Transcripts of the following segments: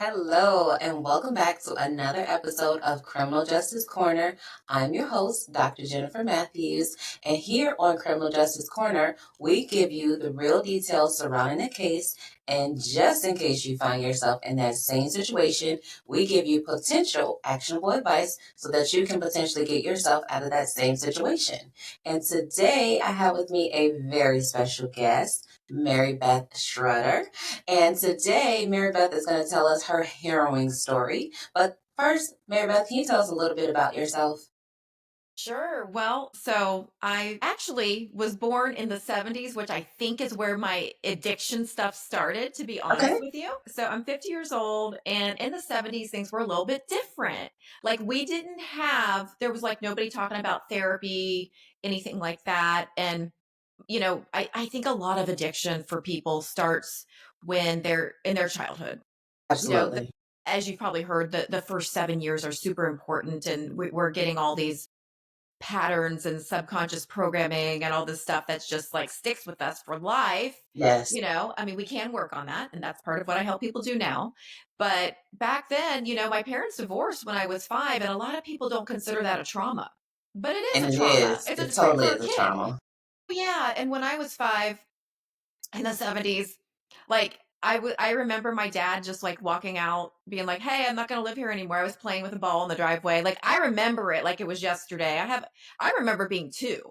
Hello, and welcome back to another episode of Criminal Justice Corner. I'm your host, Dr. Jennifer Matthews, and here on Criminal Justice Corner, we give you the real details surrounding a case. And just in case you find yourself in that same situation, we give you potential actionable advice so that you can potentially get yourself out of that same situation. And today, I have with me a very special guest, Marybeth Shrudder. And today, Mary Beth is going to tell us her harrowing story. But first, Mary Beth, can you tell us a little bit about yourself? Sure. Well, so I actually was born in the 70s, which I think is where my addiction stuff started, to be honest Okay. with you. So I'm 50 years old, and in the 70s, things were a little bit different. Like, we didn't have, there was like nobody talking about therapy, anything like that. And, I think a lot of addiction for people starts when they're in their childhood. You know, the, Absolutely. as you've probably heard, the first 7 years are super important, and we're getting all these patterns and subconscious programming and all this stuff that's just like sticks with us for life. Yes. I mean, we can work on that, and that's part of what I help people do now. But back then, my parents divorced when I was 5, and a lot of people don't consider that a trauma, but it is And a it trauma. is. It's It for, totally for a is a kid. trauma. Yeah, and when I was 5 in the 70s, like, I remember my dad just like walking out being like, "Hey, I'm not going to live here anymore." I was playing with a ball in the driveway. Like, I remember it like it was yesterday. I remember being 2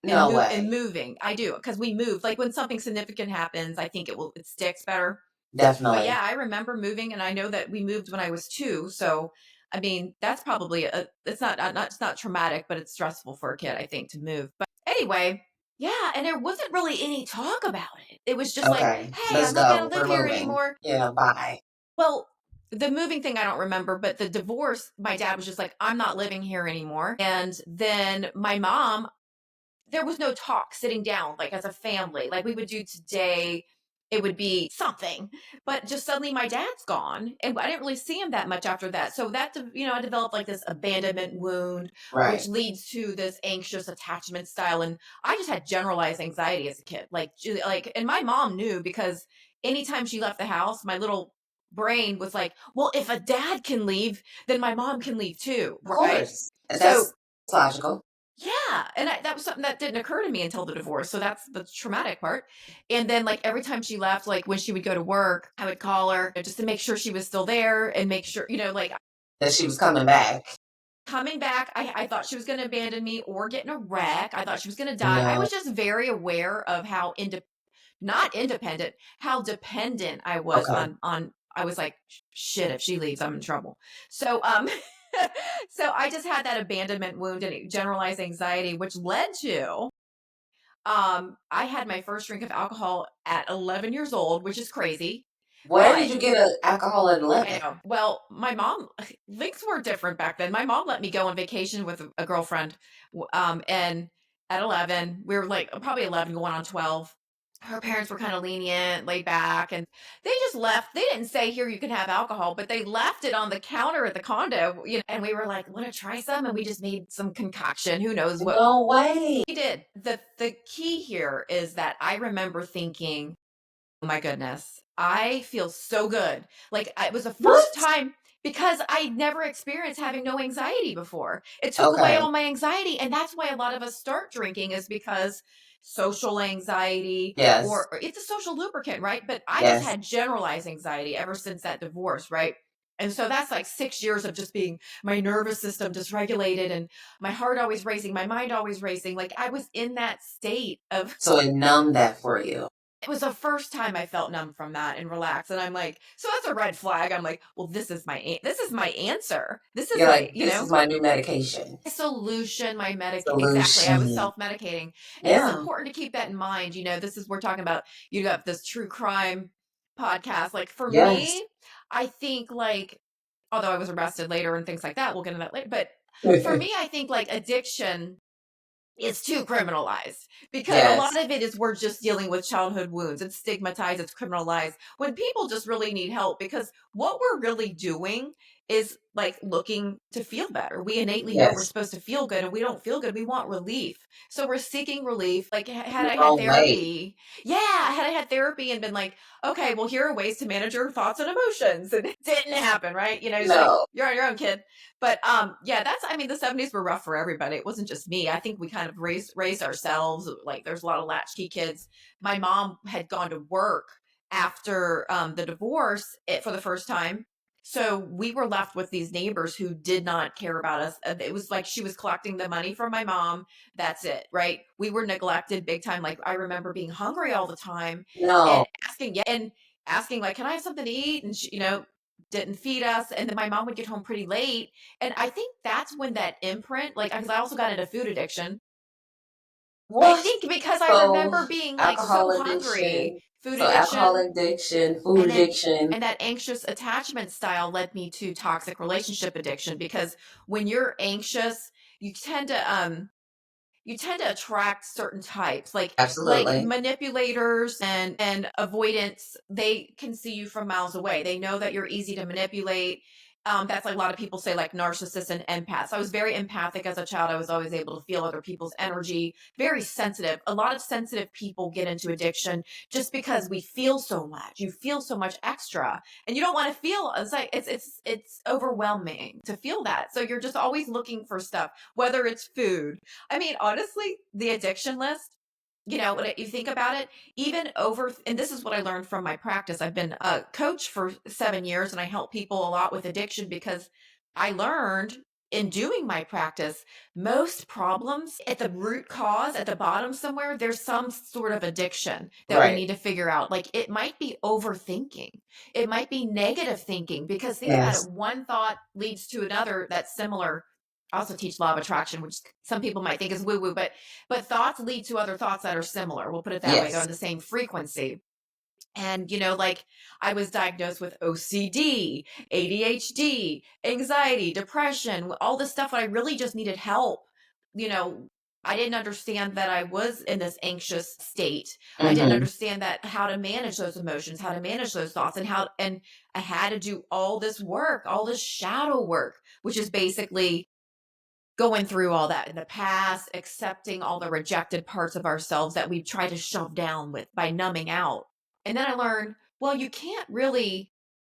and No way. moving. I do, cuz we moved. Like, when something significant happens, I think it sticks better. But Definitely. yeah, I remember moving, and I know that we moved when I was 2. So, I mean, that's probably it's it's not traumatic, but it's stressful for a kid, I think, to move. But anyway, yeah, and there wasn't really any talk about it. It was just like, Okay. "Hey, Let's I'm not going go. to live We're here moving. anymore." Yeah, bye. Well, the moving thing I don't remember, but the divorce, my dad was just like, "I'm not living here anymore." And then my mom, there was no talk sitting down like as a family like we would do today. It would be something, but just suddenly my dad's gone, and I didn't really see him that much after that. So I developed like this abandonment wound, which Right. leads to this anxious attachment style. And I just had generalized anxiety as a kid, and my mom knew, because anytime she left the house, my little brain was like, well, if a dad can leave, then my mom can leave too, Of right? course. So That's logical. yeah, and that was something that didn't occur to me until the divorce, so that's the traumatic part. And then, like, every time she left, like, when she would go to work, I would call her just to make sure she was still there and make sure, like, That she was coming back. coming back, I thought she was gonna abandon me or get in a wreck. I thought she was gonna die. I No. was just very aware of how not independent, how dependent I was Okay. on I was like, "Shit, if she leaves, I'm in trouble." So, so I just had that abandonment wound and generalized anxiety, which led to, I had my first drink of alcohol at 11 years old, which is crazy, Where did but you get alcohol at I 11? know. Well, my mom, links were different back then. My mom let me go on vacation with a girlfriend, and at 11, we were like probably 11 going on 12. Her parents were kind of lenient, laid back, and they just left. They didn't say, "Here, you can have alcohol," but they left it on the counter at the condo, and we were like, "Want to try some?" And we just made some concoction. Who knows what No way. we did. The key here is that I remember thinking, "Oh my goodness, I feel so good." Like, it was the first What? time, because I never experienced having no anxiety before. It took away Okay. all my anxiety, and that's why a lot of us start drinking, is because social anxiety, Yes. or it's a social lubricant, right? But I just Yes. had generalized anxiety ever since that divorce, right? And so that's like 6 years of just being, my nervous system dysregulated, and my heart always racing, my mind always racing. Like, I was in that state of, So it numbed that for you. it was the first time I felt numb from that and relaxed, and I'm like, so that's a red flag. I'm like, well, this is my answer. This is You're my, like, this is my new medication. solution, my exactly. I was Solution. self-medicating. And it's Yeah. important to keep that in mind. We're talking about, you got this true crime podcast. Like, for Yes. me, I think, like, although I was arrested later and things like that, we'll get into that later. But for me, I think, like, addiction is too criminalized, because a lot Yes. of it is, we're just dealing with childhood wounds. It's stigmatized, it's criminalized, when people just really need help, because what we're really doing is like looking to feel better. We innately know we're Yes. supposed to feel good and we don't feel good. We want relief. So we're seeking relief. Like In had the I had wrong way. therapy, yeah, had I had therapy and been like, okay, well, here are ways to manage your thoughts and emotions. And it didn't happen, right? It's like, No. you're on your own, kid. But yeah, I mean, the 70s were rough for everybody. It wasn't just me. I think we kind of raised ourselves. Like there's a lot of latchkey kids. My mom had gone to work after the divorce for the first time, so we were left with these neighbors who did not care about us. It was like she was collecting the money from my mom. That's it, right? We were neglected big time. Like I remember being hungry all the time No. and asking like, "Can I have something to eat?" And she didn't feed us. And then my mom would get home pretty late. And I think that's when that imprint, like, because I also got into food addiction. I What? think because I So remember being like alcohol so hungry, addiction. food So alcohol addiction, addiction, food and then addiction. and that anxious attachment style led me to toxic relationship addiction because when you're anxious, you tend to attract certain types like Absolutely. manipulators and avoidance. They can see you from miles away. They know that you're easy to manipulate. That's like a lot of people say, like narcissists and empaths. I was very empathic as a child. I was always able to feel other people's energy, very sensitive. A lot of sensitive people get into addiction just because we feel so much. You feel so much extra and you don't want to feel. It's like it's overwhelming to feel that, so you're just always looking for stuff, whether it's food. I mean, honestly, the addiction list, when you think about it, even over, and this is what I learned from my practice. I've been a coach for 7 years and I help people a lot with addiction because I learned in doing my practice, most problems at the root cause, at the bottom somewhere, there's some sort of addiction that we Right. need to figure out. Like it might be overthinking, it might be negative thinking, because think about it, Yes. one thought leads to another that's similar. I also teach law of attraction, which some people might think is woo woo, but thoughts lead to other thoughts that are similar. We'll put it that way. They're Yes. on the same frequency. And, like I was diagnosed with OCD, ADHD, anxiety, depression, all this stuff. I really just needed help. You know, I didn't understand that I was in this anxious state. I didn't Mm-hmm. understand that how to manage those emotions, how to manage those thoughts, and I had to do all this work, all this shadow work, which is basically going through all that in the past, accepting all the rejected parts of ourselves that we try to shove down with by numbing out. And then I learned, well, you can't really,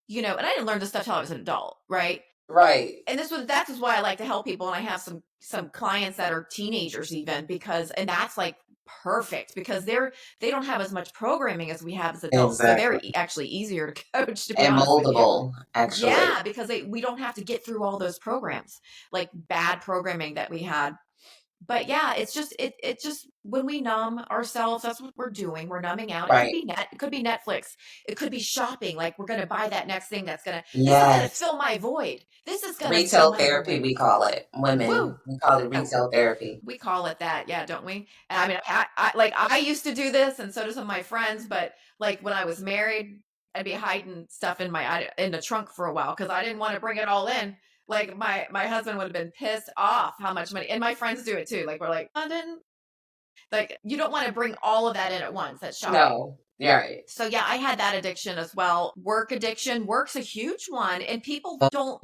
and I didn't learn this stuff till I was an adult, right? Right. And that's why I like to help people. And I have some clients that are teenagers even, and that's like perfect because they don't have as much programming as we have as adults. So they're Exactly. actually easier to coach, to be And honest with you. moldable, actually. Yeah, because we don't have to get through all those programs, like bad programming that we had. But yeah, it's just it just when we numb ourselves, that's what we're doing. We're numbing out. Right. It could be Netflix. It could be shopping. Like we're gonna buy that next thing this is gonna Yes. fill my void. This is gonna fill Retail my therapy, void. we call it. Woo! Women, we call it Oh, retail therapy. we call it that, yeah, don't we? And I mean, like I used to do this, and so do some of my friends. But like when I was married, I'd be hiding stuff in the trunk for a while because I didn't want to bring it all in. Like my husband would have been pissed off how much money, and my friends do it too. Like we're like London, like you don't want to bring all of that in at once. That's shopping. No. You're right. So yeah, I had that addiction as well. Work addiction, work's a huge one, and people I'm don't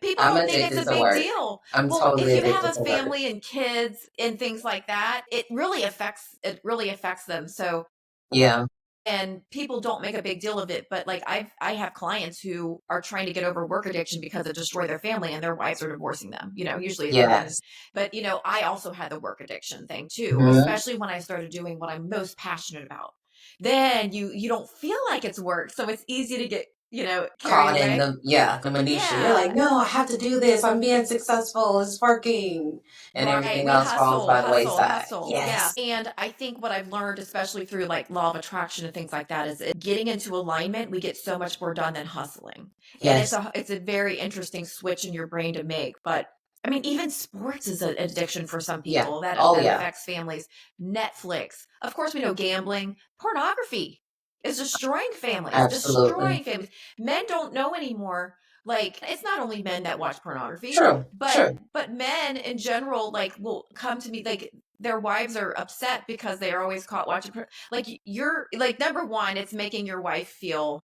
think it's addicted a to big work. deal. I'm Well, if totally you have addicted a to work. family and kids and things like that, it really affects them. So, Yeah. and people don't make a big deal of it, but like I have clients who are trying to get over work addiction because it destroyed their family and their wives are divorcing them. Usually it's men. Yes. But I also had the work addiction thing too, Hmm. especially when I started doing what I'm most passionate about. Then you don't feel like it's work, so it's easy to get, carried Caught in away. the minutia. You're like, Yeah. no, I have to do this. I'm being successful. It's working. And Right. everything We else falls hustle, by the hustle, wayside. hustle. Yeah. Yes. And I think what I've learned, especially through like law of attraction and things like that, is getting into alignment, we get so much more done than hustling. And Yes. it's a very interesting switch in your brain to make. But I mean, even sports is an addiction for some Yeah. people Oh, that yeah. affects families. Netflix. Of course, we know gambling, pornography is destroying families, Absolutely. destroying families. Men don't know anymore. Like it's not only men that watch pornography, True. but True. men in general like will come to me like their wives are upset because they are always caught watching like you're like number one, it's making your wife feel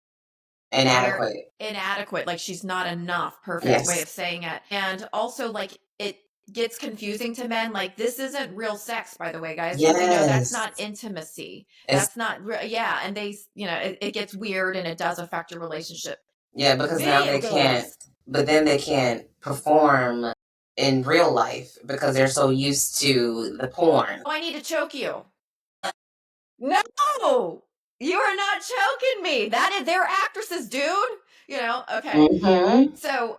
Inadequate. inadequate, like she's not enough, perfect way Yes. of saying it. And also, like, it gets confusing to men. Like, this isn't real sex, by the way, guys. That's Yes. not intimacy. It's That's not, yeah. And it gets weird and it does affect your relationship. yeah, because now Video they can't, games. but then they can't perform in real life because they're so used to the porn. Oh, I need to choke you. No, you are not choking me. They're actresses, dude. Okay. Mm-hmm. So,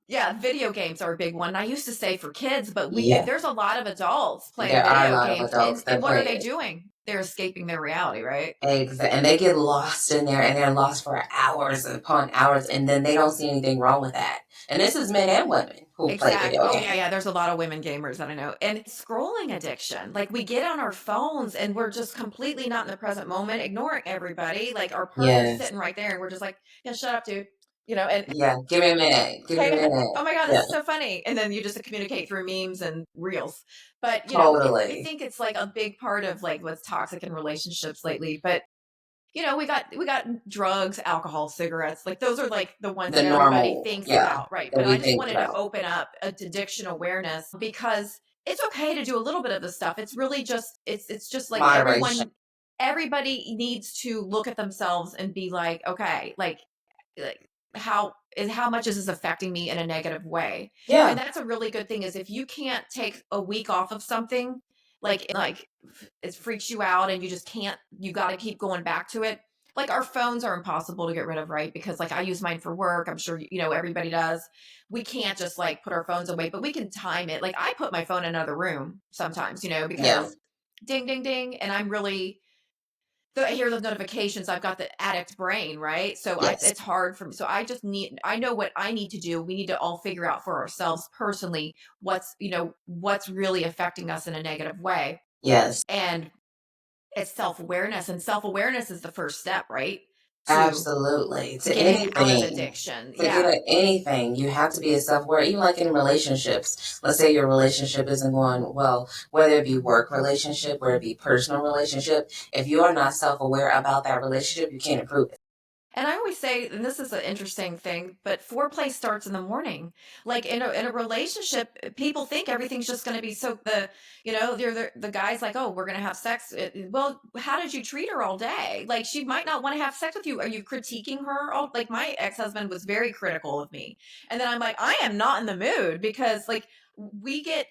yeah, video games are a big one. I used to say for kids, but Yeah, there's a lot of adults playing there are a video lot of games, adults and that what are play they it. doing? They're escaping their reality, right? And they get lost in there and they're lost for hours upon hours, and then they don't see anything wrong with that. And this is men and women who play Exactly. video Oh, yeah, games. yeah. There's a lot of women gamers that I know. And scrolling addiction. Like, we get on our phones and we're just completely not in the present moment, ignoring everybody. Like, our partner's Yes. sitting right there and we're just like, yeah, shut up, dude. And Yeah. Give me a minute. Give me a hey, minute. oh my God, this Yeah. is so funny. And then you just communicate through memes and reels. But, I Totally. think it's like a big part of like what's toxic in relationships lately. But, we got drugs, alcohol, cigarettes. Like, those are like the ones The that everybody normal, thinks yeah, about. Right. that But we I just think wanted to about. open up addiction awareness because it's okay to do a little bit of this stuff. It's really just, it's just like Moderation. everybody needs to look at themselves and be like, okay, like how much is this affecting me in a negative way. And Yeah. that's a really good thing, is if you can't take a week off of something, like it freaks you out and you just can't, you got to keep going back to it. Like, our phones are impossible to get rid of, right? Because like I use mine for work, I'm sure everybody does. We can't just like put our phones away, but we can time it. Like, I put my phone in another room sometimes, Yeah. because ding ding ding, and I'm really, I hear those notifications. I've got the addict brain, right? So Yes. it's hard for me. So I know what I need to do. We need to all figure out for ourselves personally what's really affecting us in a negative way. Yes. And it's self-awareness. And self-awareness is the first step, right? To Absolutely. To getting out of anything. addiction. To get Yeah. at anything, you have to be a self-aware. Even like in relationships. Let's say your relationship isn't going well, whether it be work relationship, whether it be personal relationship. If you are not self-aware about that relationship, you can't improve it. And I always say, and this is an interesting thing, but foreplay starts in the morning. Like, in a relationship, people think everything's just going to be so they're the guy's like, oh, we're going to have sex. Well, how did you treat her all day? Like, she might not want to have sex with you. Are you critiquing her? All, like, my ex-husband was very critical of me, and then I'm like, I am not in the mood, because like we get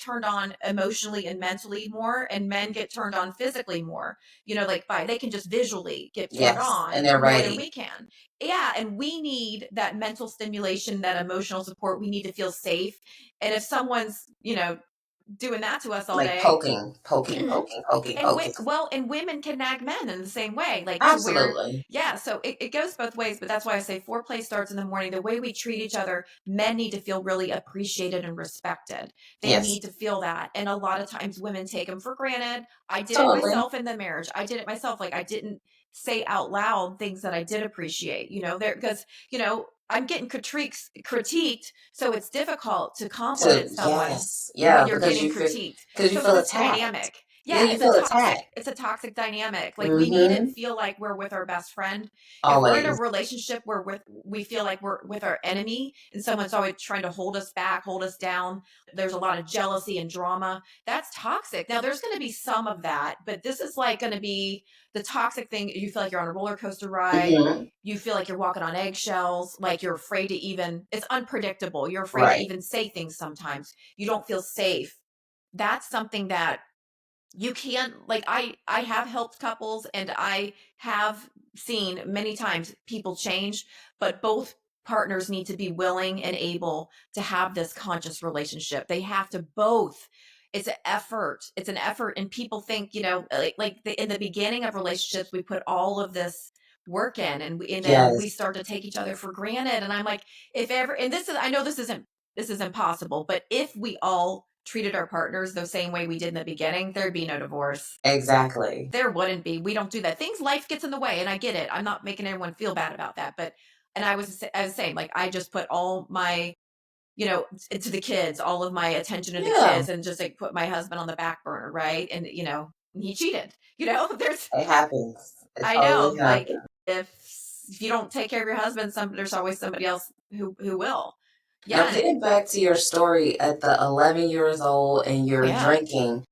turned on emotionally and mentally more, and men get turned on physically more, like, they can just visually get turned Yes. And on they're more than ready. we can. Yeah. And we need that mental stimulation, that emotional support. We need to feel safe. And if someone's, doing that to us all Like day, poking, poking, poking, poking, and poking. and women can nag men in the same way, like, to where, Absolutely. yeah, so it goes both ways. But that's why I say foreplay starts in the morning. The way we treat each other, men need to feel really appreciated and respected. They Yes. need to feel that. And a lot of times women take them for granted. I did it Totally. myself in the marriage. I did it myself. Like, I didn't say out loud things that I did appreciate, there, because, I'm getting critiqued, so it's difficult to compliment someone Yes. when Yeah, you're because getting you feel critiqued. because you So it's feel this attacked. dynamic. Yeah, Yeah, you feel attacked. it's a toxic dynamic. Like, we need to Mm-hmm. feel like we're with our best friend. If we're in a Always. relationship where we feel like we're with our enemy, and someone's always trying to hold us back, hold us down, there's a lot of jealousy and drama. That's toxic. Now, there's going to be some of that, but this is like going to be the toxic thing. You feel like you're on a roller coaster ride. Mm-hmm. You feel like you're walking on eggshells, like you're afraid to even, it's unpredictable. You're afraid to Right. even say things sometimes. You don't feel safe. That's something that you can't, like, I have helped couples, and I have seen many times people change, but both partners need to be willing and able to have this conscious relationship. They have to both. It's an effort. And people think, in the beginning of relationships, we put all of this work in, and then we Yes. start to take each other for granted. And I'm like, if ever, and I know this is impossible, but if we all treated our partners the same way we did in the beginning, there'd be no divorce. Exactly. There wouldn't be. We don't do that. Life gets in the way, and I get it. I'm not making anyone feel bad about that. But, and I was saying, like, I just put all my, into the kids, all of my attention to the Yeah. kids, and just like put my husband on the back burner, right? And, he cheated. There's, It happens. It I totally know, like, happens. if if you don't take care of your husband, there's always somebody else who will. Now, Yeah. getting back to your story at the 11 years old and Oh, you're yeah. drinking,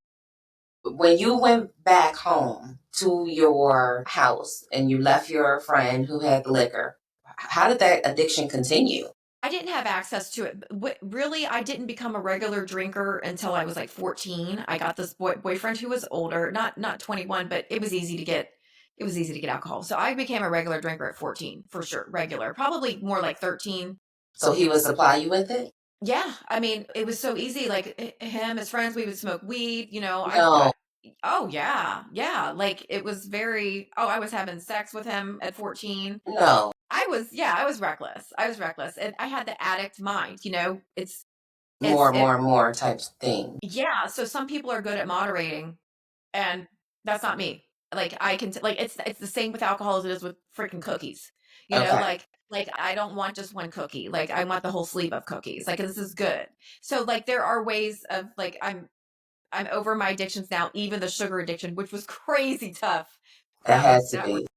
when you went back home to your house and you left your friend who had the liquor, how did that addiction continue? I didn't have access to it. Really, I didn't become a regular drinker until I was like 14. I got this boyfriend who was older, not 21, but it was easy to get alcohol. So I became a regular drinker at 14 for sure, regular. Probably more like 13. So he would supply you with it? Yeah, I mean, it was so easy. Like him, his friends, we would smoke weed. No, Oh yeah, yeah. Like it was very. Oh, I was having sex with him at 14. no. I was reckless. I was reckless, and I had the addict mind. More, more, and more types of thing. Yeah. So some people are good at moderating, and that's not me. Like like it's the same with alcohol as it is with freaking cookies. Okay. Like I don't want just one cookie. Like I want the whole sleeve of cookies. Like this is good. So like there are ways of like I'm over my addictions now, even the sugar addiction, which was crazy tough. That That was has to be.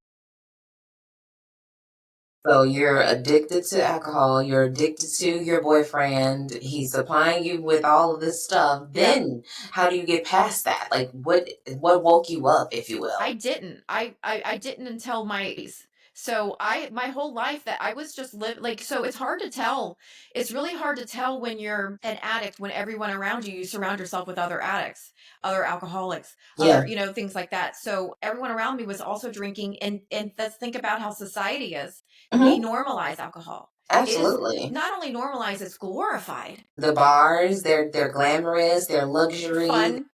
So you're addicted to alcohol, you're addicted to your boyfriend, he's supplying you with all of this stuff. yeah. Then how do you get past that? Like what woke you up, if you will? I didn't. I didn't until my 80s. So my whole life that I was just like, so it's hard to tell. It's really hard to tell when you're an addict, when everyone around you surround yourself with other addicts, other alcoholics, Yeah. things like that. So everyone around me was also drinking, and let's think about how society is. We Hmm. normalize alcohol. It is Absolutely. not only normalized, it's glorified. The bars, they're glamorous, they're luxury. Fun.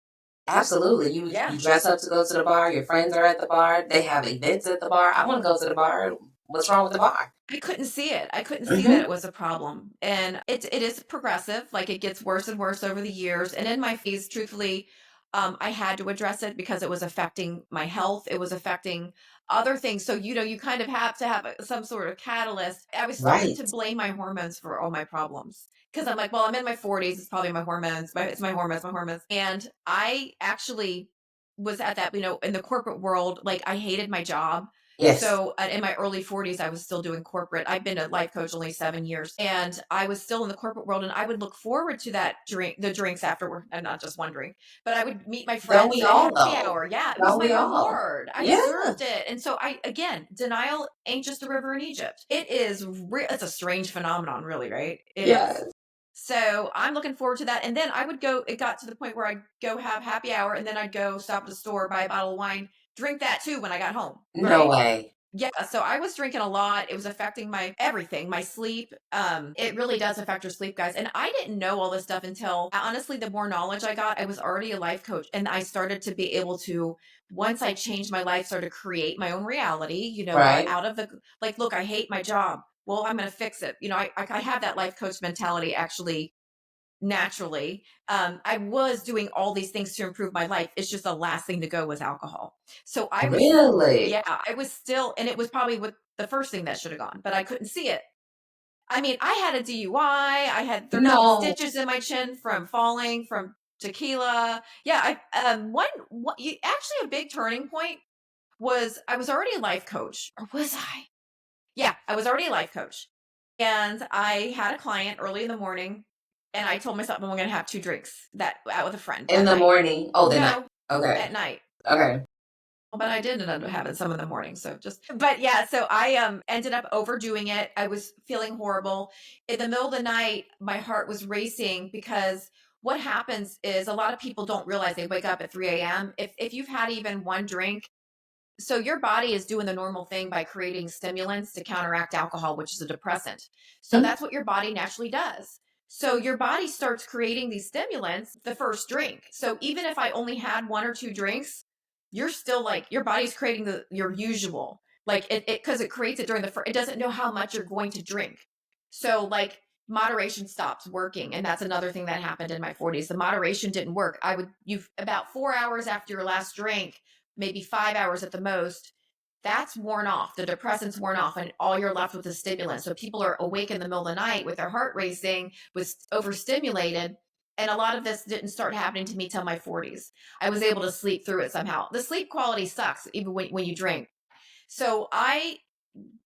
Absolutely. You Yeah. dress up to go to the bar, your friends are at the bar, they have events at the bar. I want to go to the bar. What's wrong with the bar? I couldn't see it. I couldn't see that Hmm. it was a problem. And it is progressive. Like it gets worse and worse over the years. And in my phase, truthfully, I had to address it because it was affecting my health. It was affecting other things. So, you kind of have to have some sort of catalyst. I was starting Right. to blame my hormones for all my problems. Because I'm like, well, I'm in my 40s. It's probably my hormones. It's my hormones, my hormones. And I actually was at that, in the corporate world, like I hated my job. Yes. So in my early 40s, I was still doing corporate. I've been a life coach only 7 years, and I was still in the corporate world. And I would look forward to the drinks afterward, and not just one drink, but I would meet my Don't friends we at all happy though? hour. Yeah, it was Don't my we all? reward. I Yeah. deserved it. And so again, denial ain't just a river in Egypt. It's a strange phenomenon, really, right? It is. Yes. So I'm looking forward to that. And then it got to the point where I'd go have happy hour, and then I'd go stop at the store, buy a bottle of wine, drink that too when I got home. No Right. way. Yeah, so I was drinking a lot. It was affecting my everything, my sleep. It really does affect your sleep, guys. And I didn't know all this stuff until honestly, the more knowledge I got, I was already a life coach, and I started to be able to, once I changed my life, start to create my own reality. Right. Out of the like, look, I hate my job. Well, I'm going to fix it. I have that life coach mentality actually naturally. I was doing all these things to improve my life. It's just the last thing to go was alcohol. So Really? yeah, I was still, and it was probably the first thing that should have gone, but I couldn't see it. I mean, I had a DUI. I had 13 No. stitches in my chin from falling from tequila. Yeah, actually a big turning point was I was already a life coach, or was I? Yeah, I was already a life coach. And I had a client early in the morning, and I told myself I'm going to have 2 drinks that out with a friend In at the night. morning. Oh, the night. No, Okay. at night. Okay. But I did end up having some in the morning, so but yeah, so I ended up overdoing it. I was feeling horrible. In the middle of the night, my heart was racing because what happens is a lot of people don't realize they wake up at 3 a.m. If you've had even one drink, so your body is doing the normal thing by creating stimulants to counteract alcohol, which is a depressant. So Mhm. that's what your body naturally does. So your body starts creating these stimulants the first drink. So even if I only had 1 or 2 drinks, you're still like your body's creating your usual. Like it because it creates it during the first, it doesn't know how much you're going to drink. So like moderation stops working, and that's another thing that happened in my 40s. The moderation didn't work. You've about 4 hours after your last drink, maybe 5 hours at the most, that's worn off. The depressant's worn off, and all you're left with is stimulant. So people are awake in the middle of the night with their heart racing, with overstimulated. And a lot of this didn't start happening to me till my 40s. I was able to sleep through it somehow. The sleep quality sucks even when you drink. So I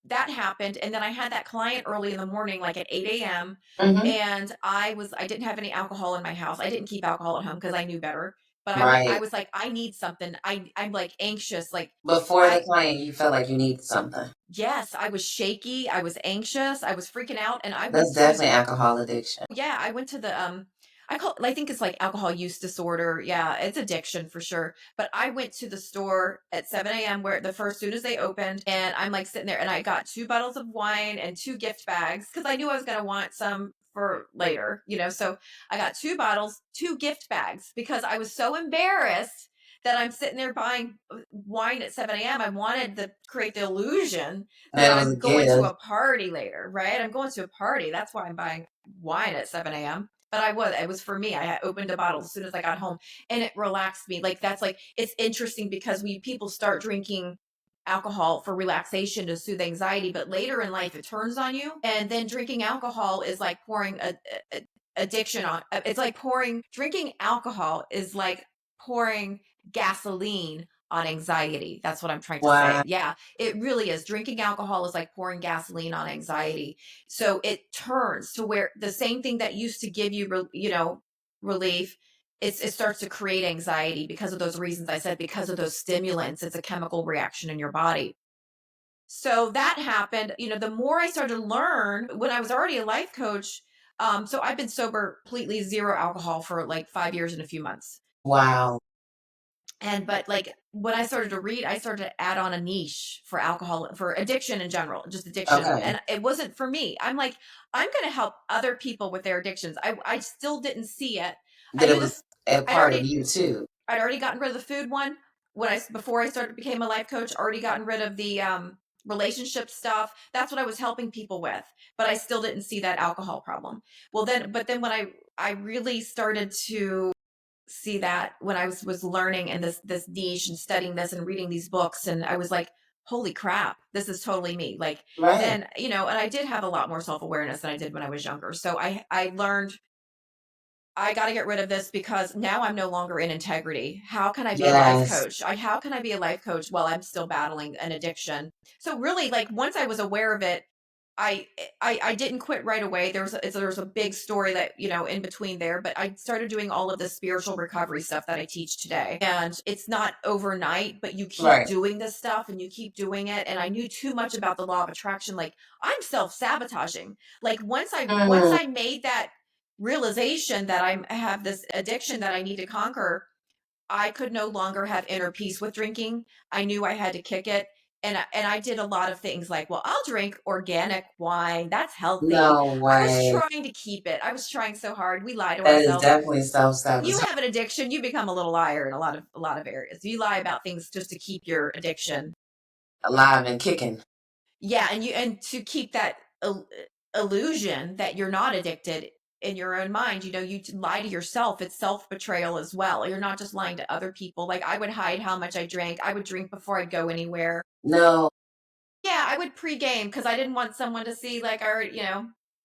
that happened, and then I had that client early in the morning, like at 8 a.m., Hmm. and I didn't have any alcohol in my house. I didn't keep alcohol at home because I knew better. But I Right. was like, I need something. I'm like anxious. Like Before the I client, you felt like you needed something. yes, I was shaky. I was anxious. I was freaking out, and I That's went to definitely alcohol addiction. yeah, I went to the I think it's like alcohol use disorder. Yeah, it's addiction for sure. But I went to the store at 7 a.m. where the first soon as they opened, and I'm like sitting there and I got two bottles of wine and two gift bags because I knew I was gonna want some for later, you know. So I got two bottles, two gift bags because I was so embarrassed that I'm sitting there buying wine at 7 a.m. I wanted to create the illusion that That it was I'm a going to gift. a party later, right? I'm going to a party. That's why I'm buying wine at 7 a.m. But it was for me. I had opened a bottle as soon as I got home and it relaxed me. Like, that's like, it's interesting because we people start drinking alcohol for relaxation to soothe anxiety, but later in life it turns on you. And then drinking alcohol is like pouring a addiction on, it's like drinking alcohol is like pouring gasoline on anxiety. That's what I'm trying to say. Wow. Yeah, it really is. Drinking alcohol is like pouring gasoline on anxiety. So it turns to where the same thing that used to give you, relief, it starts to create anxiety because of those reasons I said, because of those stimulants. It's a chemical reaction in your body. So that happened. The more I started to learn when I was already a life coach. So I've been sober, completely zero alcohol for like 5 years and a few months. Wow. And but like when I started to read, I started to add on a niche for alcohol, for addiction in general, just addiction. Okay. And it wasn't for me. I'm like, I'm going to help other people with their addictions. I still didn't see it. I That it knew was a I'd part of already you too. I'd already gotten rid of the food one when I before I started became a life coach. Already gotten rid of the relationship stuff. That's what I was helping people with. But I still didn't see that alcohol problem. But then when I really started to see that when I was learning and this niche and studying this and reading these books, and I was like, holy crap, this is totally me. Like, Right. then, and I did have a lot more self-awareness than I did when I was younger. So I learned I got to get rid of this because now I'm no longer in integrity. How can I be a life Yes. coach? How can I be a life coach while I'm still battling an addiction? So really, like once I was aware of it, I I didn't quit right away. There was a big story that in between there, but I started doing all of the spiritual recovery stuff that I teach today, and it's not overnight, but you keep Right. doing this stuff and you keep doing it. And I knew too much about the law of attraction. Like I'm self sabotaging. Like once Mm, I made that realization that I have this addiction that I need to conquer, I could no longer have inner peace with drinking. I knew I had to kick it. And I did a lot of things like, well, I'll drink organic wine. That's healthy. no I was way. trying to keep it. I was trying so hard. We lie to That is ourselves. definitely You self-sabotage. have an addiction, you become a little liar in a lot of areas. You lie about things just to keep your addiction. Alive and kicking. Yeah, and to keep that illusion that you're not addicted in your own mind, you lie to yourself. It's self-betrayal as well. You're not just lying to other people. Like I would hide how much I drank. I would drink before I'd go anywhere. No, Yeah, I would pregame because I didn't want someone to see like I already,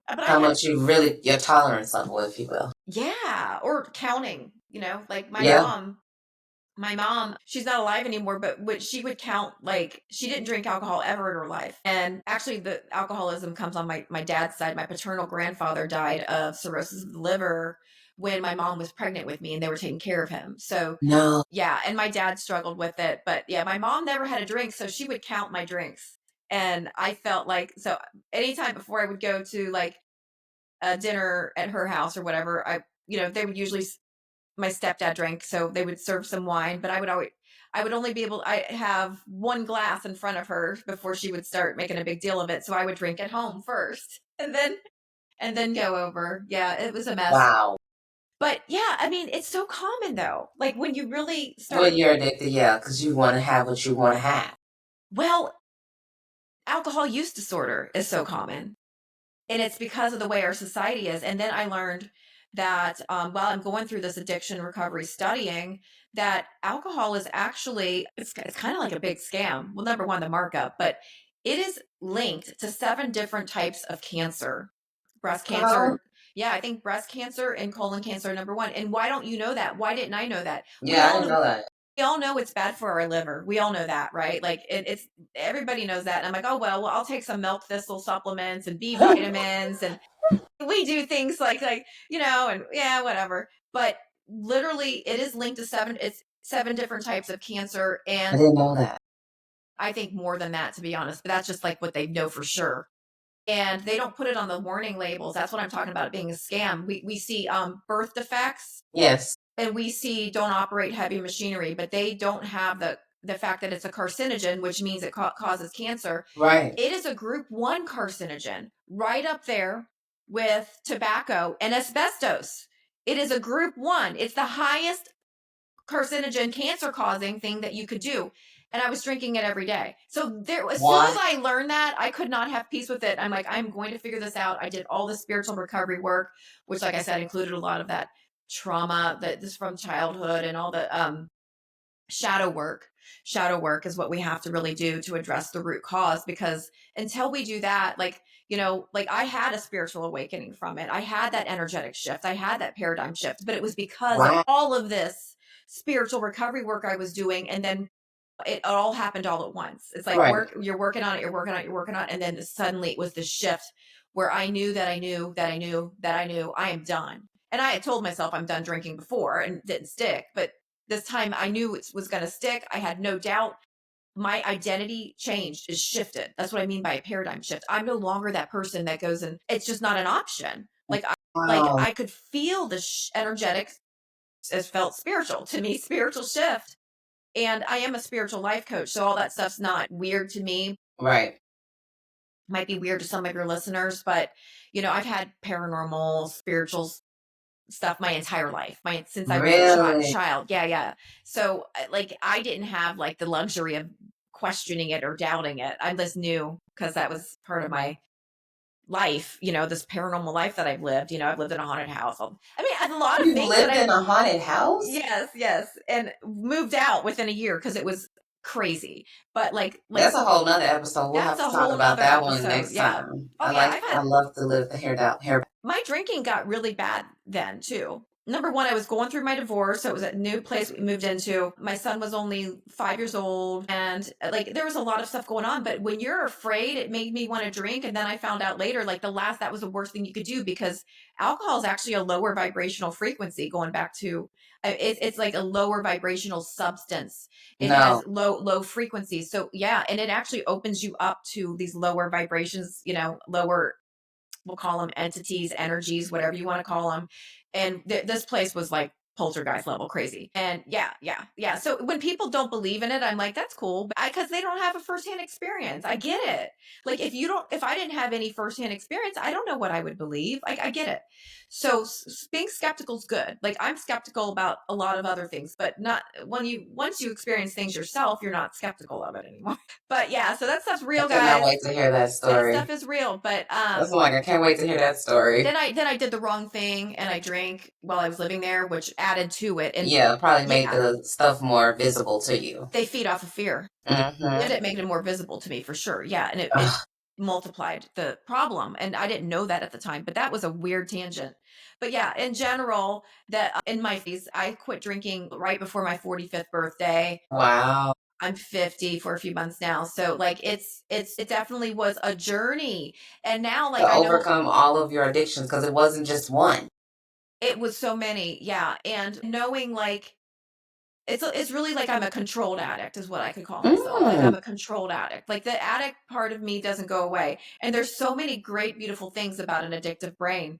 but I how had much your tolerance level, if you will. yeah, or counting, like Yeah. my mom, she's not alive anymore, but she would count, like she didn't drink alcohol ever in her life. And actually the alcoholism comes on my dad's side. My paternal grandfather died of cirrhosis of the liver when my mom was pregnant with me and they were taking care of him. So No. yeah, and my dad struggled with it. But yeah, my mom never had a drink, so she would count my drinks. And I felt like, so anytime before I would go to like a dinner at her house or whatever, they would usually my stepdad drank, so they would serve some wine, but I would only be able I have one glass in front of her before she would start making a big deal of it. So I would drink at home first and then go over. Yeah, it was a mess. Wow. But yeah, I mean, it's so common though. Like when you really When start you're addicted, yeah, because you want to have what you want to have. well, alcohol use disorder is so common. And it's because of the way our society is. And then I learned that while I'm going through this addiction recovery studying, that alcohol is actually it's kind of like a big scam. Well, number one, the markup, but it is linked to 7 different types of cancer. Breast Oh, cancer. Yeah, I think breast cancer and colon cancer are number one. And why don't you know that? Why didn't I know that? We yeah, I all didn't knew know that. we all know it's bad for our liver. We all know that, right? Like it's everybody knows that. And I'm like, oh well, I'll take some milk thistle supplements and B vitamins, and we do things like and yeah, whatever. But literally, it is linked to seven. It's seven different types of cancer, I and didn't know that. I think more than that, to be honest. But that's just like what they know for sure. And they don't put it on the warning labels. That's what I'm talking about, it being a scam. We see birth defects, Yes. and we see don't operate heavy machinery, but they don't have the fact that it's a carcinogen, which means it causes cancer. Right. It is a group 1 carcinogen, right up there with tobacco and asbestos. It is a group 1. It's the highest carcinogen, cancer causing thing that you could do. And I was drinking it every day. So there, as soon as I learned that, I could not have peace with it. I'm like, I'm going to figure this out. I did all the spiritual recovery work, which, like I said, included a lot of that trauma that is from childhood, and all the shadow work. Shadow work is what we have to really do to address the root cause, because until we do that, like I had a spiritual awakening from it. I had that energetic shift. I had that paradigm shift, but it was because of Wow. all of this spiritual recovery work I was doing. And then it all happened all at once. It's like Right. you're working on it, you're working on it, you're working on it. And then suddenly it was the shift where I knew that I knew that I knew that I knew I am done. And I had told myself I'm done drinking before and it didn't stick. But this time I knew it was going to stick. I had no doubt. My identity changed, is shifted. That's what I mean by a paradigm shift. I'm no longer that person that goes, and it's just not an option. Wow. I could feel the energetic, as felt spiritual to me, spiritual shift. And I am a spiritual life coach, so all that stuff's not weird to me. Right. Might be weird to some of your listeners, but I've had paranormal, spiritual stuff my entire life, since I was a Really? child. Yeah, yeah. So like I didn't have like the luxury of questioning it or doubting it. I just knew, because that was part of my life, this paranormal life that I've lived. I've lived in a haunted house. I mean, a lot of You things that lived in a haunted house? yes, yes, and moved out within a year because it was crazy. But like That's a whole nother episode. We'll that's have a to talk whole about nother that one episode. next Yeah. time. Oh yeah, I've I had love to live the hair. my drinking got really bad then too. Number one, I was going through my divorce, so it was a new place we moved into. My son was only 5 years old, and like there was a lot of stuff going on. But when you're afraid, it made me want to drink. And then I found out later, like that was the worst thing you could do, because alcohol is actually a lower vibrational frequency. Going back to it's like a lower vibrational substance. It No. has low frequencies. So yeah, and it actually opens you up to these lower vibrations. Lower, we'll call them entities, energies, whatever you want to call them. And this place was like poltergeist level crazy. And yeah, yeah, yeah. So when people don't believe in it, I'm like, that's cool, because they don't have a firsthand experience. I get it. Like if I didn't have any firsthand experience, I don't know what I would believe. I get it. So being skeptical is good. Like I'm skeptical about a lot of other things, but not once you experience things yourself, you're not skeptical of it anymore. But yeah, so that stuff's I real, cannot guys. wait to hear that That story. stuff is real. But That's like I can't wait to hear that story. then I did the wrong thing and I drank while I was living there, which added to it. And Yeah, probably made yeah, the stuff more visible to you. they feed off of fear. Did Mm-hmm. it make it more visible to me for sure? Yeah, and it multiplied the problem, and I didn't know that at the time. But that was a weird tangent. But yeah, in general, that in my phase, I quit drinking right before my 45th birthday. Wow. I'm 50 for a few months now. So like it definitely was a journey. And now like To I know overcome all of your addictions because it wasn't just one. it was so many. Yeah. And knowing like it's really like I'm a controlled addict is what I could call myself. Like Mm. I'm a controlled addict. Like the addict part of me doesn't go away. And there's so many great, beautiful things about an addictive brain.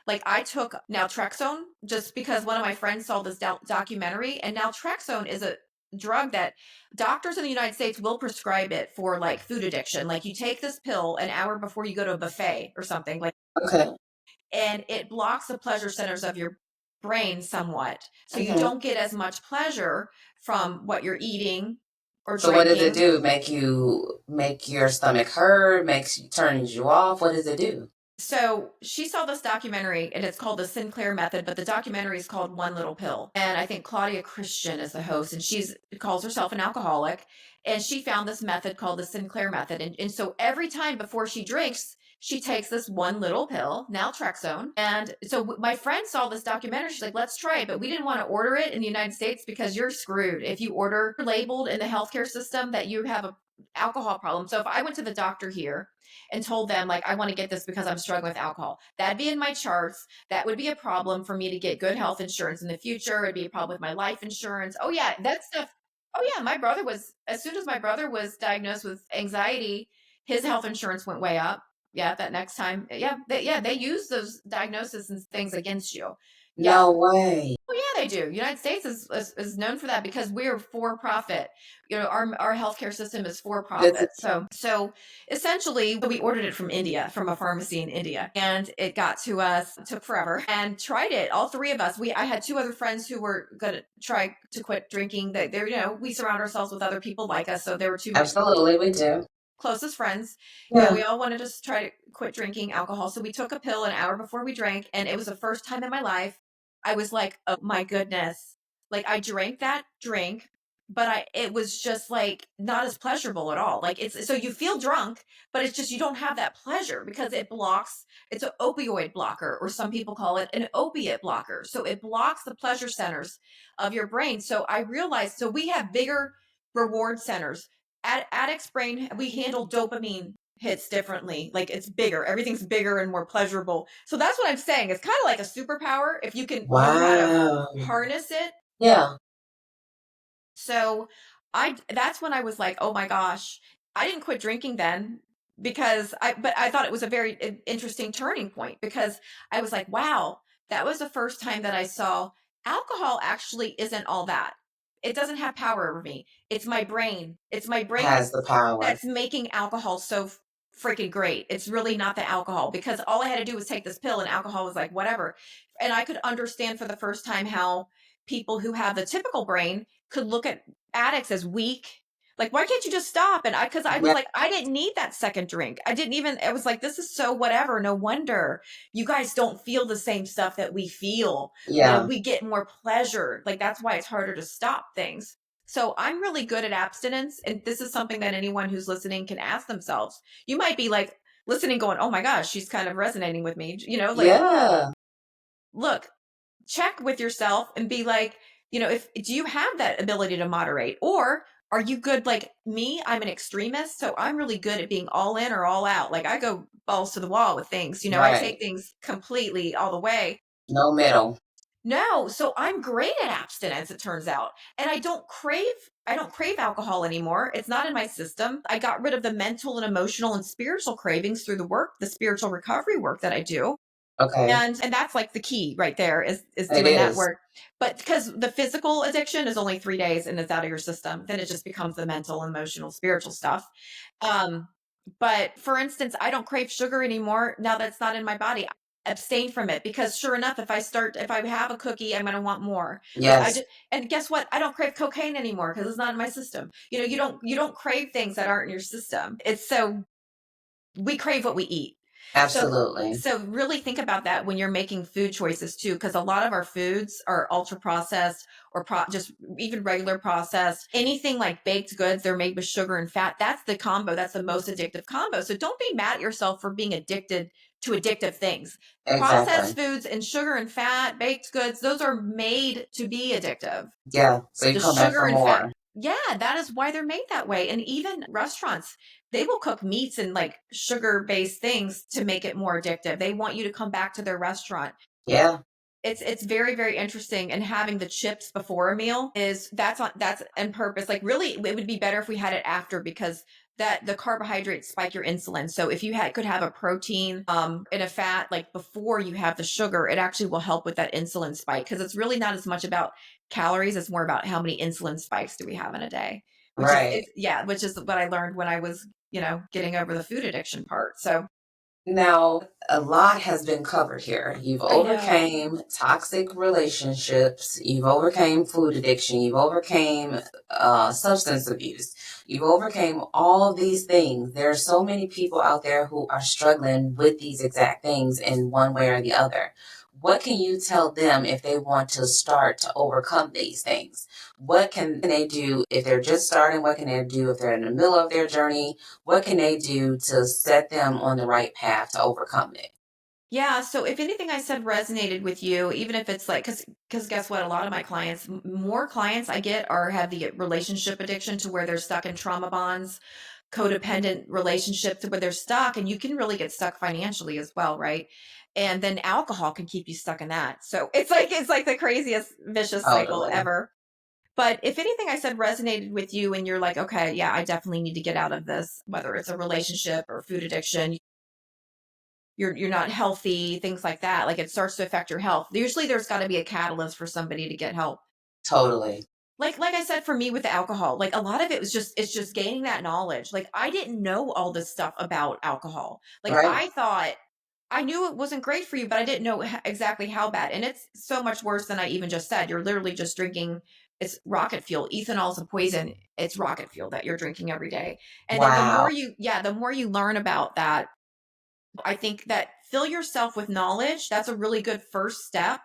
Like I took naltrexone just because one of my friends saw this documentary, and naltrexone is a drug that doctors in the United States will prescribe it for like food addiction. Like you take this pill an hour before you go to a buffet or something, like, Okay. and it blocks the pleasure centers of your brain somewhat. So you Hmm. don't get as much pleasure from what you're eating or So what does it drinking. do? Make your stomach hurt? Turns you off? What does it do? So she saw this documentary, and it's called the Sinclair Method, but the documentary is called One Little Pill. And I think Claudia Christian is the host, and she's calls herself an alcoholic. And she found this method called the Sinclair Method. And so every time before she drinks, she takes this one little pill, naltrexone. And so my friend saw this documentary. She's like, let's try it. But we didn't want to order it in the United States because you're screwed. If you order labeled in the healthcare system that you have a alcohol problem. So if I went to the doctor here and told them like I want to get this because I'm struggling with alcohol, that'd be in my charts. That would be a problem for me to get good health insurance in the future. It'd be a problem with my life insurance. Oh yeah, that stuff. Oh yeah, my brother was, as soon as my brother was diagnosed with anxiety, his health insurance went way up. Yeah, that next time. Yeah, they use those diagnoses and things against you. Yeah. No way. Oh yeah, they do. United States is known for that because we're for profit. You know, our healthcare system is for That's profit. So essentially, we ordered it from India, from a pharmacy in India, and it got to us. It took forever, and tried it. All three of us. I had two other friends who were gonna try to quit drinking. They're we surround ourselves with other people like us, so there were two absolutely we do. closest friends. Yeah. We all wanted to try to quit drinking alcohol. So we took a pill an hour before we drank. And it was the first time in my life I was like, oh my goodness. Like I drank that drink, but it was just like not as pleasurable at all. Like it's, so you feel drunk, but it's just, you don't have that pleasure because it's an opioid blocker, or some people call it an opiate blocker. So it blocks the pleasure centers of your brain. So I realized, so we have bigger reward centers. Addicts brain, we handle dopamine hits differently. Like it's bigger, everything's bigger and more pleasurable. So that's what I'm saying. It's kind of like a superpower if you can know how Wow. to harness it. Yeah. So that's when I was like, oh my gosh, I didn't quit drinking then because but I thought it was a very interesting turning point because I was like, wow, that was the first time that I saw alcohol actually isn't all that. It doesn't have power over me. It's my brain. It's my brain Has the power. that's making alcohol so freaking great. It's really not the alcohol, because all I had to do was take this pill and alcohol was like whatever. And I could understand for the first time how people who have the typical brain could look at addicts as weak. Like, why can't you just stop? And because I was Yeah. like, I didn't need that second drink. I was like, this is so whatever. No wonder you guys don't feel the same stuff that we feel. Yeah. We get more pleasure. Like, that's why it's harder to stop things. So I'm really good at abstinence. And this is something that anyone who's listening can ask themselves. You might be like listening, going, oh my gosh, she's kind of resonating with me. Yeah. Look, check with yourself and be like, if do you have that ability to moderate, or are you good like me? I'm an extremist, so I'm really good at being all in or all out. Like I go balls to the wall with things. I take Right. things completely all the way. No middle. No, so I'm great at abstinence, it turns out. And I don't crave alcohol anymore. It's not in my system. I got rid of the mental and emotional and spiritual cravings through the spiritual recovery work that I do. Okay. And that's like the key right there is It doing that is. work. But because the physical addiction is only 3 days and it's out of your system, then it just becomes the mental, emotional, spiritual stuff. Um, but for instance, I don't crave sugar anymore now that it's not in my body. I abstain from it because sure enough, if I have a cookie, I'm going to want more. Like I Yes. just, and guess what? I don't crave cocaine anymore because it's not in my system. You don't crave things that aren't in your system. It's so we crave what we eat. So Absolutely. so really think about that when you're making food choices too, because a lot of our foods are ultra processed or just even regular processed. Anything like baked goods, they're made with sugar and fat. That's the combo. That's the most addictive combo. So don't be mad at yourself for being addicted to addictive things. Exactly. Processed foods and sugar and fat, baked goods, those are made to be addictive. Yeah. So you The come back sugar for and fat. more. Yeah, that is why they're made that way. And even restaurants, they will cook meats and like sugar-based things to make it more addictive. They want you to come back to their restaurant. Yeah. It's very, very interesting. And having the chips before a meal that's on purpose. Like really, it would be better if we had it after, because that the carbohydrates spike your insulin. So if you could have a protein and a fat like before you have the sugar, it actually will help with that insulin spike, because it's really not as much about calories, it's more about how many insulin spikes do we have in a day, Right. which is what I learned when I was getting over the food addiction part. So Now, a lot has been covered here. You've I know. overcame toxic relationships. You've overcame food addiction. You've overcame substance abuse. You've overcame all these things. There are so many people out there who are struggling with these exact things in one way or the other. what can you tell them if they want to start to overcome these things? What can they do if they're just starting? What can they do if they're in the middle of their journey? What can they do to set them on the right path to overcome it? Yeah, so if anything I said resonated with you, even if it's like, because guess what? A lot of my clients, more clients I get are have the relationship addiction to where they're stuck in trauma bonds, codependent relationships where they're stuck, and you can really get stuck financially as well, right? And then alcohol can keep you stuck in that. So it's like the craziest vicious cycle Totally. ever. But if anything I said resonated with you and you're like, okay, yeah, I definitely need to get out of this, whether it's a relationship or food addiction, you're not healthy, things like that. Like it starts to affect your health. Usually there's got to be a catalyst for somebody to get help. Totally. Like I said, for me with the alcohol, like a lot of it was just it's just gaining that knowledge. Like I didn't know all this stuff about alcohol. Like Right. I thought I knew it wasn't great for you, but I didn't know exactly how bad. And it's so much worse than I even just said. You're literally just drinking it's rocket fuel. Ethanol is a poison. It's rocket fuel that you're drinking every day. And then Wow. the more you learn about that, I think that fill yourself with knowledge. That's a really good first step.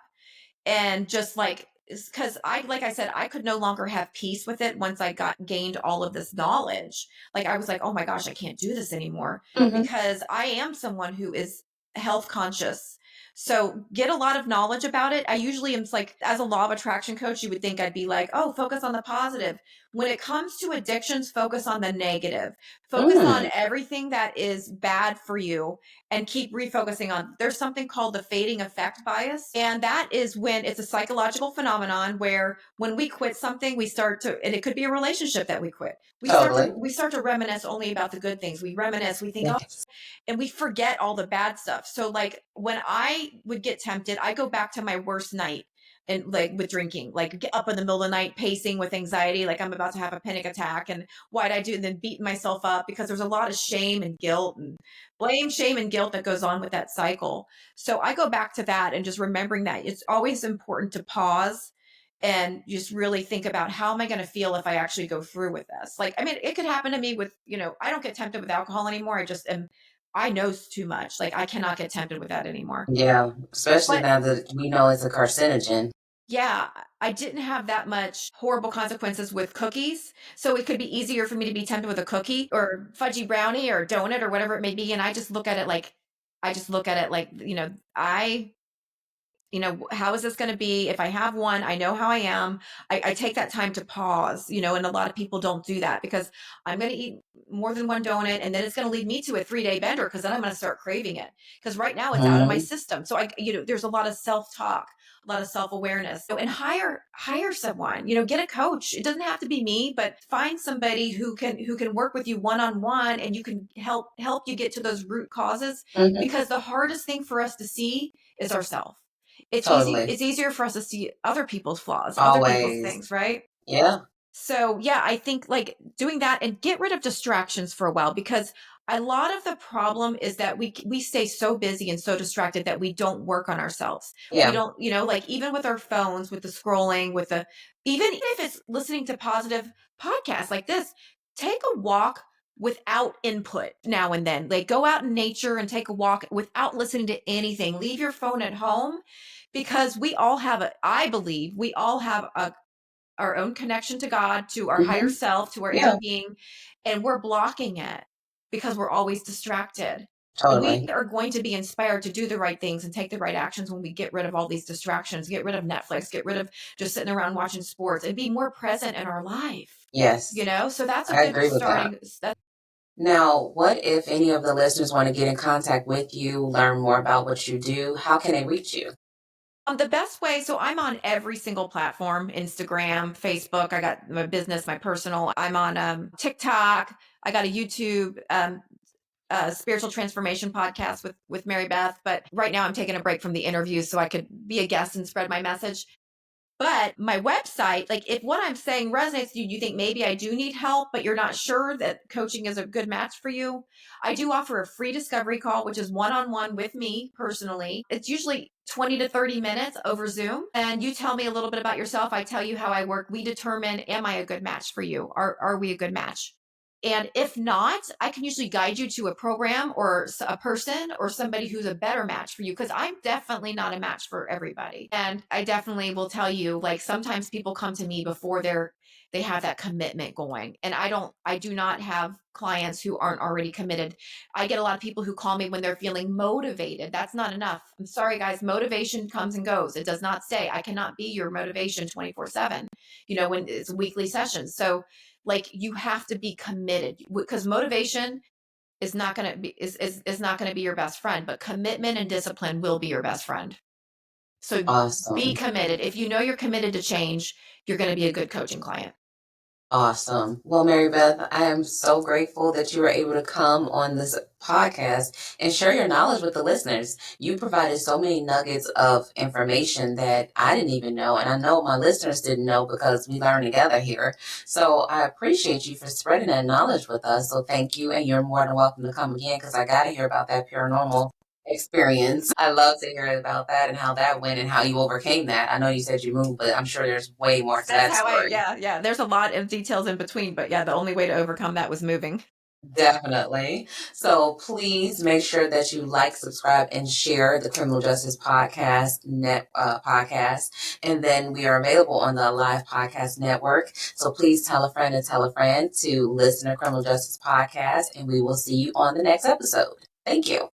And just like, because like I said, I could no longer have peace with it once I got gained all of this knowledge. Like I was like, oh my gosh, I can't do this anymore Hmm. because I am someone who is health conscious. So get a lot of knowledge about it. I usually am like, as a law of attraction coach, you would think I'd be like, oh, focus on the positive. When it comes to addictions, focus on the negative. Focus on Mm. everything that is bad for you and keep refocusing on there's something called the fading effect bias, and that is when it's a psychological phenomenon where when we quit something we start to, and it could be a relationship that we quit, Totally. we start to reminisce only about the good things. We reminisce, we think, oh, Yes. and we forget all the bad stuff. So like when I would get tempted, I go back to my worst night and like with drinking, like get up in the middle of the night, pacing with anxiety, like I'm about to have a panic attack. And why'd I do? And then beating myself up because there's a lot of shame and guilt and blame, shame, and guilt that goes on with that cycle. So I go back to that and just remembering that it's always important to pause and just really think about how am I going to feel if I actually go through with this? Like, I mean, it could happen to me with, I don't get tempted with alcohol anymore. I know too much. Like, I cannot get tempted with that anymore. Yeah. Especially But now that we know it's a carcinogen. yeah, I didn't have that much horrible consequences with cookies. So it could be easier for me to be tempted with a cookie or fudgy brownie or donut or whatever it may be. And I just look at it like, how is this going to be? If I have one, I know how I am. I take that time to pause, and a lot of people don't do that because I'm going to eat more than one donut and then it's going to lead me to a 3-day bender because then I'm going to start craving it because right now it's out of my Mhm. system. So there's a lot of self-talk, a lot of self-awareness. So, and hire someone, get a coach. It doesn't have to be me, but find somebody who can work with you one-on-one and you can help you get to those root causes Mhm. because the hardest thing for us to see is ourself. Totally. It's easier for us to see other people's flaws, other people's Always. things, right? Yeah. So, yeah, I think like doing that and get rid of distractions for a while because a lot of the problem is that we stay so busy and so distracted that we don't work on ourselves. We Yeah. don't, like even with our phones, with the scrolling, with the even if it's listening to positive podcasts like this, take a walk without input now and then. Like go out in nature and take a walk without listening to anything. Leave your phone at home because I believe we all have our own connection to God, to our higher Mhm. self, to our inner Yeah. being, and we're blocking it because we're always distracted. And we Totally. are going to be inspired to do the right things and take the right actions when we get rid of all these distractions, get rid of Netflix, get rid of just sitting around watching sports and be more present in our life. Yes. So that's a I good agree with that. starting. That's Now, what if any of the listeners want to get in contact with you, learn more about what you do? How can they reach you? the best way. So I'm on every single platform: Instagram, Facebook. I got my business, my personal. I'm on TikTok. I got a YouTube. Spiritual transformation podcast with Mary Beth. But right now I'm taking a break from the interviews so I could be a guest and spread my message. But my website, like if what I'm saying resonates with you, you think maybe I do need help, but you're not sure that coaching is a good match for you. I do offer a free discovery call, which is one-on-one with me personally. It's usually 20 to 30 minutes over Zoom. And you tell me a little bit about yourself. I tell you how I work. We determine, am I a good match for you? Are we a good match? And if not, I can usually guide you to a program or a person or somebody who's a better match for you, because I'm definitely not a match for everybody. And I definitely will tell you, like, sometimes people come to me before they have that commitment going. And I do not have clients who aren't already committed. I get a lot of people who call me when they're feeling motivated. That's not enough. I'm sorry, guys. Motivation comes and goes. It does not stay. I cannot be your motivation 24/7, when it's weekly sessions. So, like, you have to be committed, because motivation is not going to be is not going to be your best friend, but commitment and discipline will be your best friend. So be Awesome. committed. If you know you're committed to change, you're going to be a good coaching client. Awesome. Well, Mary Beth, I am so grateful that you were able to come on this podcast and share your knowledge with the listeners. You provided so many nuggets of information that I didn't even know, and I know my listeners didn't know because we learn together here. So I appreciate you for spreading that knowledge with us. So thank you, and you're more than welcome to come again because I got to hear about that paranormal experience. I love to hear about that and how that went and how you overcame that. I know you said you moved, but I'm sure there's way more to That's that how story. yeah. There's a lot of details in between, but yeah, the only way to overcome that was moving. Definitely. So please make sure that you like, subscribe, and share the Criminal Justice podcast. And then we are available on the Live Podcast Network. So please tell a friend and tell a friend to listen to Criminal Justice Podcast, and we will see you on the next episode. Thank you.